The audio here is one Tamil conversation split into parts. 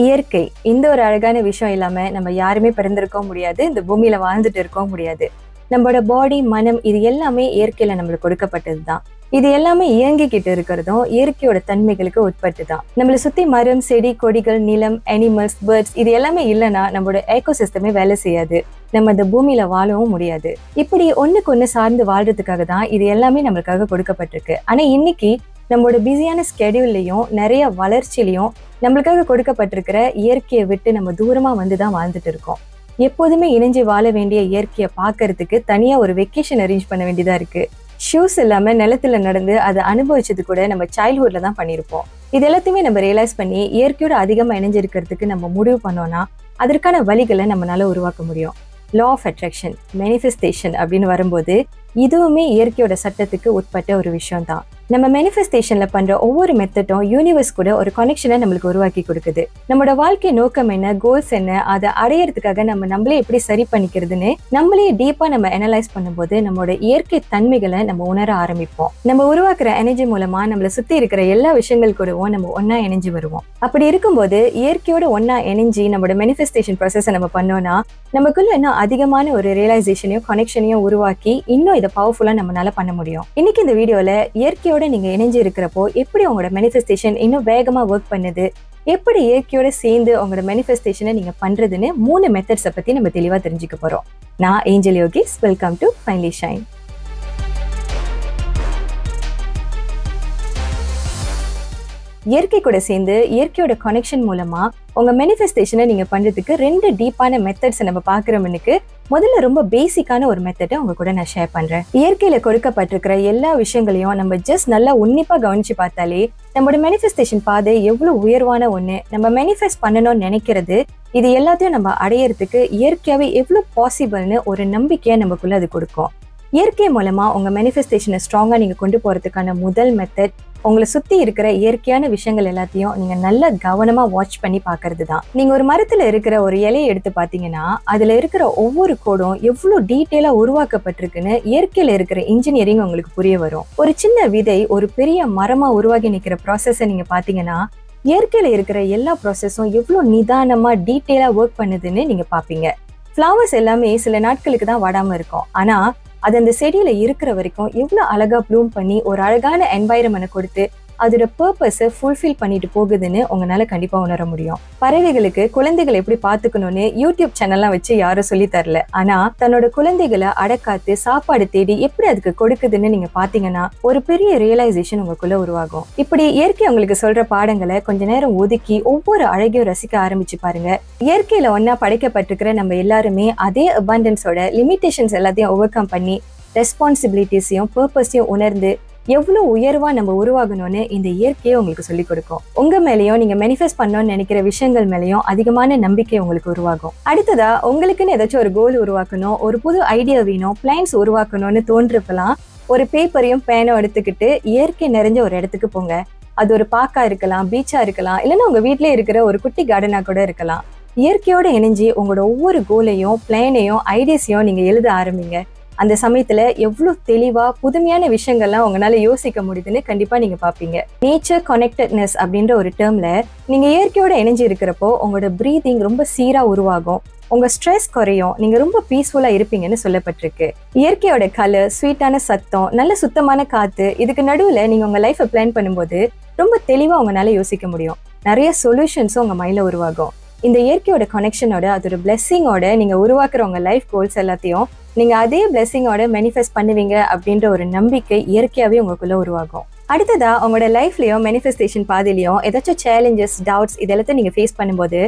இயற்கை இந்த ஒரு அழகான விஷயம் இல்லாம நம்ம யாருமே பிறந்திருக்கவும் முடியாது, இந்த பூமியில வாழ்ந்துட்டு இருக்கவும் முடியாது. நம்மளோட பாடி, மனம் இது எல்லாமே இயற்கையில நம்மளுக்கு கொடுக்கப்பட்டதுதான். இது எல்லாமே இயங்கிக்கிட்டு இருக்கிறதும் இயற்கையோட தன்மைகளுக்கு உட்பட்டு தான். நம்மளை சுத்தி மரம், செடி, கொடிகள், நிலம், அனிமல்ஸ், பேர்ட்ஸ் இது எல்லாமே இல்லைன்னா நம்மளோட ஏக்கோசிஸ்டமே வேலை செய்யாது. நம்ம இந்த பூமியில வாழவும் முடியாது. இப்படி ஒண்ணுக்கு ஒண்ணு சார்ந்து வாழ்றதுக்காக தான் இது எல்லாமே நம்மளுக்காக கொடுக்கப்பட்டிருக்கு. ஆனா இன்னைக்கு நம்மளோட பிஸியான ஸ்கெடியூல்லையும் நிறைய வளர்ச்சியிலையும் நம்மளுக்காக கொடுக்கப்பட்டிருக்கிற இயற்கையை விட்டு நம்ம தூரமா வந்துதான் வாழ்ந்துட்டு இருக்கோம். எப்போதுமே இணைஞ்சு வாழ வேண்டிய இயற்கையை பார்க்கறதுக்கு தனியா ஒரு வெக்கேஷன் அரேஞ்ச் பண்ண வேண்டியதா இருக்கு. ஷூஸ் இல்லாம நிலத்துல நடந்து அதை அனுபவிச்சது கூட நம்ம சைல்ட்ஹுட்ல தான் பண்ணியிருப்போம். இது எல்லாத்தையுமே நம்ம ரியலைஸ் பண்ணி இயற்கையோட அதிகமா இணைஞ்சிருக்கிறதுக்கு நம்ம முடிவு பண்ணோம்னா அதற்கான வழிகளை நம்மளால உருவாக்க முடியும். லா ஆஃப் அட்ராக்ஷன், மேனிஃபெஸ்டேஷன் அப்படின்னு வரும்போது இதுவுமே இயற்கையோட சட்டத்துக்கு உட்பட்ட ஒரு விஷயம் தான். நம்ம மேனிஃபெஸ்டேஷன்ல பண்ற ஒவ்வொரு மெத்தடும் யூனிவர்ஸ் கூட ஒரு கனெக்ஷனை நம்மளுக்கு உருவாக்கி கொடுக்குது. நம்மளோட வாழ்க்கை நோக்கம் என்ன, கோல்ஸ் என்ன, அதை அடையறதுக்காக நம்மளே எப்படி சரி பண்ணிக்கிறதுன்னு நம்மளே டீப்பா நம்ம அனலைஸ் பண்ணும்போது நம்மளோட இயற்கை தன்மைகளை நம்ம உணர ஆரம்பிப்போம். நம்ம உருவாக்குற எனர்ஜி மூலமா நம்மளை சுத்தி இருக்கிற எல்லா விஷயங்கள் கூடவும் நம்ம ஒன்னா இணைஞ்சு வருவோம். அப்படி இருக்கும்போது இயற்கையோட ஒன்னா இணைஞ்சு நம்மளோட மேனிஃபெஸ்டேஷன் ப்ராசஸை நம்ம பண்ணோம்னா நமக்குள்ள இன்னும் அதிகமான ஒரு ரியலைசேஷனையும் கனெக்ஷனையும் உருவாக்கி இன்னும் இதை பவர்ஃபுல்லா நம்மளால பண்ண முடியும். இன்னைக்கு இந்த வீடியோல இயற்கையோட நீங்க இணைஞ்சு இருக்கிறப்போ எப்படி உங்களோட மேனிஃபெஸ்டேஷன் இன்னும் வேகமா ஒர்க் பண்ணுது, எப்படி இயற்கையோட சேர்ந்து உங்களோட மேனிஃபெஸ்டேஷனை நீங்க பண்றதுன்னு 3 மெத்தட்ஸை பத்தி நம்ம தெளிவா தெரிஞ்சுக்க போறோம். நான் angel yogis. Welcome to finally shine. இயற்கை கூட சேர்ந்து இயற்கையோட கனெக்ஷன் மூலமா உங்க மேனிஃபெஸ்டேஷனை நீங்க பண்றதுக்கு 2 டீப்பான மெத்தட்ஸ் நம்ம பாக்குறோம்னுக்கு முதல்ல ரொம்ப பேசிக்கான ஒரு மெத்தடை உங்க கூட நான் ஷேர் பண்றேன். இயற்கையில கொடுக்கப்பட்டிருக்கிற எல்லா விஷயங்களையும் நம்ம ஜஸ்ட் நல்லா உன்னிப்பா கவனிச்சு பார்த்தாலே நம்மளோட மேனிஃபெஸ்டேஷன் பாதை எவ்வளவு உயர்வான ஒண்ணு, நம்ம மேனிஃபெஸ்ட் பண்ணணும்னு நினைக்கிறது இது எல்லாத்தையும் நம்ம அடையறதுக்கு இயற்கையாவே எவ்வளவு பாசிபிள்னு ஒரு நம்பிக்கையை நமக்குள்ள அது கொடுக்கும். இயற்கை மூலமா உங்க மேனிஃபெஸ்டேஷனை ஸ்ட்ராங்கா நீங்க கொண்டு போறதுக்கான முதல் மெத்தட் உங்களை சுத்தி இருக்கிற இயற்கையான விஷயங்கள் எல்லாத்தையும் நீங்க நல்லா கவனமா வாட்ச் பண்ணி பாக்குறது தான். நீங்க ஒரு மரத்துல இருக்கிற ஒரு இலையை எடுத்து பாத்தீங்கன்னா அதுல இருக்கிற ஒவ்வொரு கோடும் எவ்வளவு டீட்டெயிலா உருவாக்கப்பட்டிருக்குன்னு இயற்கையில இருக்கிற இன்ஜினியரிங் உங்களுக்கு புரிய வரும். ஒரு சின்ன விதை ஒரு பெரிய மரமா உருவாகி நிக்கிற ப்ராசஸை நீங்க பாத்தீங்கன்னா இயற்கையில இருக்கிற எல்லா ப்ராசஸும் எவ்வளவு நிதானமா டீட்டெயிலா ஒர்க் பண்ணுதுன்னு நீங்க பாப்பீங்க. ஃப்ளவர்ஸ் எல்லாமே சில நாட்களுக்கு தான் வாடாம இருக்கும், ஆனா அது அந்த செடியில இருக்கிற வரைக்கும் எவ்வளவு அழகா ப்ளூம் பண்ணி ஒரு அழகான என்வாயரன்மெண்ட்டை கொடுத்து அதோட பர்பஸை ஃபுல்ஃபில் பண்ணிட்டு போகுதுன்னு உங்களால கண்டிப்பா உணர முடியும். பறவைகளுக்கு குழந்தைகளை எப்படி பாத்துக்கணும்னு யூடியூப் சேனல்லாம் வச்சு யாரும் சொல்லி தரல, ஆனா தன்னோட குழந்தைகளை அடக்காத்து சாப்பாடு தேடி எப்படி அதுக்கு கொடுக்குதுன்னு நீங்க பாத்தீங்கன்னா ஒரு பெரிய ரியலைசேஷன் உங்களுக்குள்ள உருவாகும். இப்படி இயற்கை உங்களுக்கு சொல்ற பாடங்களை கொஞ்ச நேரம் ஒதுக்கி ஒவ்வொரு அழகையும் ரசிக்க ஆரம்பிச்சு பாருங்க. இயற்கையில ஒன்னா படைக்கப்பட்டிருக்கிற நம்ம எல்லாருமே அதே அபண்டன்ஸோட லிமிடேஷன்ஸ் எல்லாத்தையும் ஓவர் கம் பண்ணி ரெஸ்பான்சிபிலிட்டிஸையும் பர்பஸையும் உணர்ந்து எவ்வளவு உயர்வா நம்ம உருவாகணும்னு இந்த இயற்கையை உங்களுக்கு சொல்லிக் கொடுக்கும். உங்க மேலேயும் நீங்க மேனிஃபெஸ்ட் பண்ணணும்னு நினைக்கிற விஷயங்கள் மேலேயும் அதிகமான நம்பிக்கை உங்களுக்கு உருவாகும். அடுத்ததா உங்களுக்குன்னு ஏதாச்சும் ஒரு கோல் உருவாக்கணும், ஒரு புது ஐடியா வேணும், பிளான்ஸ் உருவாக்கணும்னு தோன்றப்பெல்லாம் ஒரு பேப்பரையும் பேனும் எடுத்துக்கிட்டு இயற்கை நிறைஞ்ச ஒரு இடத்துக்கு போங்க. அது ஒரு பார்க்கா இருக்கலாம், பீச்சா இருக்கலாம், இல்லைன்னா உங்க வீட்லயே இருக்கிற ஒரு குட்டி கார்டனா கூட இருக்கலாம். இயற்கையோட இணைஞ்சு உங்களோட ஒவ்வொரு கோலையும், பிளானையும், ஐடியாஸையும் நீங்க எழுத ஆரம்பிங்க. அந்த சமயத்துல எவ்வளவு தெளிவா புதுமையான விஷயங்கள்லாம் உங்களால யோசிக்க முடியுதுன்னு கண்டிப்பா நீங்க பாப்பீங்க. நேச்சர் கனெக்டட்னஸ் அப்படின்ற ஒரு டேர்ம்ல நீங்க இயற்கையோட இணைஞ்சு இருக்கிறப்போ உங்களோட பிரீதிங் ரொம்ப சீரா உருவாகும், உங்க ஸ்ட்ரெஸ் குறையும், நீங்க ரொம்ப பீஸ்ஃபுல்லா இருப்பீங்கன்னு சொல்லப்பட்டிருக்கு. இயற்கையோட கலர், ஸ்வீட்டான சத்தம், நல்ல சுத்தமான காத்து, இதுக்கு நடுவுல நீங்க உங்க லைஃபை பிளான் பண்ணும்போது ரொம்ப தெளிவா உங்களால யோசிக்க முடியும். நிறைய சொல்யூஷன்ஸும் உங்க மைண்ட்ல உருவாகும். இந்த இயற்கையோட கனெக்ஷனோட அதோட பிளெஸிங்கோட நீங்க உருவாக்குற உங்க லைஃப் கோல்ஸ் எல்லாத்தையும் நீங்க அதே பிளெஸிங்கோட மேனிஃபெஸ்ட் பண்ணுவீங்க அப்படின்ற ஒரு நம்பிக்கை இயற்கையாவே உங்களுக்குள்ள உருவாகும். அடுத்ததா உங்களோட லைஃப்லயும் மேனிஃபெஸ்டேஷன் பாதையிலையும் ஏதாச்சும் சேலஞ்சஸ், டவுட்ஸ் இதெல்லாத்தையும் நீங்க ஃபேஸ் பண்ணும்போது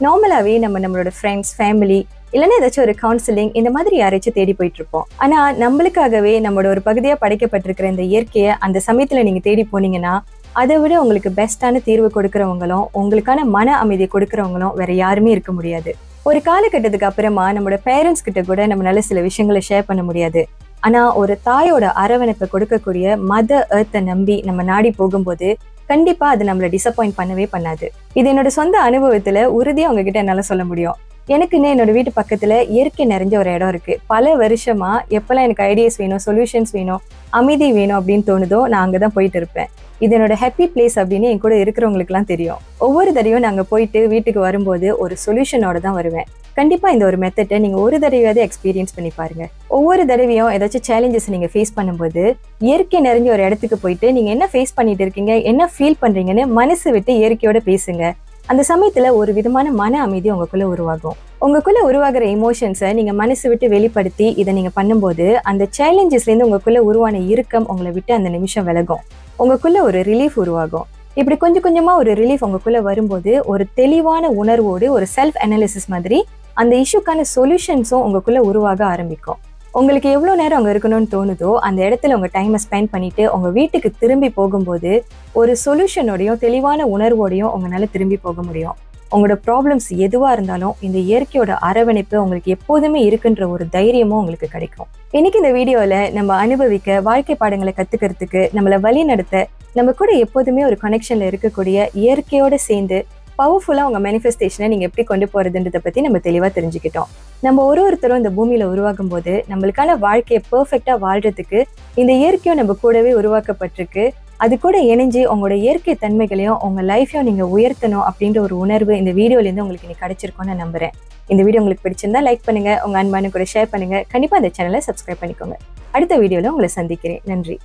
நார்மலாவே நம்மளோட ஃப்ரெண்ட்ஸ், ஃபேமிலி இல்லைன்னா ஏதாச்சும் ஒரு கவுன்சிலிங் இந்த மாதிரி யாராச்சும் தேடி போயிட்டு இருப்போம். ஆனா நம்மளுக்காகவே நம்மளோட ஒரு பகுதியா படைக்கப்பட்டிருக்கிற இந்த இயற்கையை அந்த சமயத்துல நீங்க தேடி போனீங்கன்னா அதை விட உங்களுக்கு பெஸ்டான தீர்வு கொடுக்கறவங்களும் உங்களுக்கான மன அமைதியை கொடுக்கறவங்களும் வேற யாருமே இருக்க முடியாது. ஒரு காலகட்டத்துக்கு அப்புறமா நம்மளோட பேரண்ட்ஸ் கிட்ட கூட நம்மளால சில விஷயங்களை ஷேர் பண்ண முடியாது, ஆனா ஒரு தாயோட அரவணைப்பை கொடுக்கக்கூடிய மதர் எர்த்தை நம்பி நம்ம நாடி போகும்போது கண்டிப்பா அது நம்மளை டிசப்பாயிண்ட் பண்ணவே பண்ணாது. இது என்னோட சொந்த அனுபவத்துல உறுதியா உங்ககிட்ட என்னால சொல்ல முடியும். எனக்குன்னு என்னோட வீட்டு பக்கத்துல இயற்கை நிறைஞ்ச ஒரு இடம் இருக்கு. பல வருஷமா எப்பெல்லாம் எனக்கு ஐடியாஸ் வேணும், சொல்யூஷன்ஸ் வேணும், அமைதி வேணும் அப்படின்னு தோணுதோ நான் அங்கதான் போயிட்டு இருப்பேன். இது என்னோட ஹாப்பி பிளேஸ் அப்படின்னு என் கூட இருக்கிறவங்களுக்குலாம் தெரியும். ஒவ்வொரு தடவையும் நாங்க போயிட்டு வீட்டுக்கு வரும்போது ஒரு சொல்யூஷனோட தான் வருவேன். கண்டிப்பா இந்த ஒரு மெத்தட்டை நீங்க ஒரு தடவையாவது எக்ஸ்பீரியன்ஸ் பண்ணி பாருங்க. ஒவ்வொரு தடவையும் ஏதாச்சும் சேலஞ்சஸ் நீங்க ஃபேஸ் பண்ணும்போது இயற்கை நிறைஞ்ச ஒரு இடத்துக்கு போயிட்டு நீங்க என்ன ஃபேஸ் பண்ணிட்டு இருக்கீங்க, என்ன ஃபீல் பண்றீங்கன்னு மனசு விட்டு இயற்கையோட பேசுங்க. அந்த சமயத்துல ஒரு விதமான மன அமைதி உங்களுக்குள்ள உருவாகும். உங்களுக்குள்ள உருவாகிற எமோஷன்ஸை நீங்க மனசு விட்டு வெளிப்படுத்தி இதை நீங்க பண்ணும்போது அந்த சேலஞ்சஸ்ல இருந்து உங்களுக்குள்ள உருவான இறுக்கம் உங்களை விட்டு அந்த நிமிஷம் விலகும். உங்களுக்குள்ள ஒரு ரிலீஃப் உருவாகும். இப்படி கொஞ்சம் கொஞ்சமா ஒரு ரிலீஃப் உங்களுக்குள்ள வரும்போது ஒரு தெளிவான உணர்வோடு ஒரு செல்ஃப் அனாலிசிஸ் மாதிரி அந்த இஷ்யூக்கான சொல்யூஷன்ஸும் உங்களுக்குள்ள உருவாக ஆரம்பிக்கும். உங்களுக்கு எவ்வளோ நேரம் அங்கே இருக்கணும்னு தோணுதோ அந்த இடத்துல உங்கள் டைமை ஸ்பெண்ட் பண்ணிட்டு உங்கள் வீட்டுக்கு திரும்பி போகும்போது ஒரு சொல்யூஷனோடையும் தெளிவான உணர்வோடையும் உங்களால் திரும்பி போக முடியும். உங்களோட ப்ராப்ளம்ஸ் எதுவாக இருந்தாலும் இந்த இயற்கையோட அரவணைப்பு உங்களுக்கு எப்போதுமே இருக்குன்ற ஒரு தைரியமும் உங்களுக்கு கிடைக்கும். இன்னைக்கு இந்த வீடியோவில் நம்ம அனுபவிக்க வாழ்க்கை பாடங்களை கற்றுக்கிறதுக்கு நம்மளை வழி நடத்த நம்ம கூட எப்போதுமே ஒரு கனெக்ஷனில் இருக்கக்கூடிய இயற்கையோட சேர்ந்து பவர்ஃபுல்லாக உங்கள் மேனிஃபெஸ்டேஷனை நீங்கள் எப்படி கொண்டு போகிறதுன்றதை பற்றி நம்ம தெளிவாக தெரிஞ்சுக்கிட்டோம். நம்ம ஒருத்தரும் இந்த பூமியில் உருவாக்கும் போது நம்மளுக்கான வாழ்க்கையை பெர்ஃபெக்டாக வாழ்றதுக்கு இந்த இயற்கையும் நம்ம கூடவே உருவாக்கப்பட்டிருக்கு. அது கூட இணைஞ்சு உங்களோட இயற்கை தன்மைகளையும் உங்கள் லைஃப்பையும் நீங்கள் உயர்த்தணும் அப்படின்ற ஒரு உணர்வு இந்த வீடியோலேருந்து உங்களுக்கு இன்னைக்கு கிடைச்சிருக்கும்னு நான் நம்புறேன். இந்த வீடியோ உங்களுக்கு பிடிச்சிருந்தா லைக் பண்ணுங்க, உங்கள் அன்பான கூட ஷேர் பண்ணுங்க, கண்டிப்பாக அந்த சேனலை சப்ஸ்கிரைப் பண்ணிக்கோங்க. அடுத்த வீடியோவில் உங்களை சந்திக்கிறேன். நன்றி.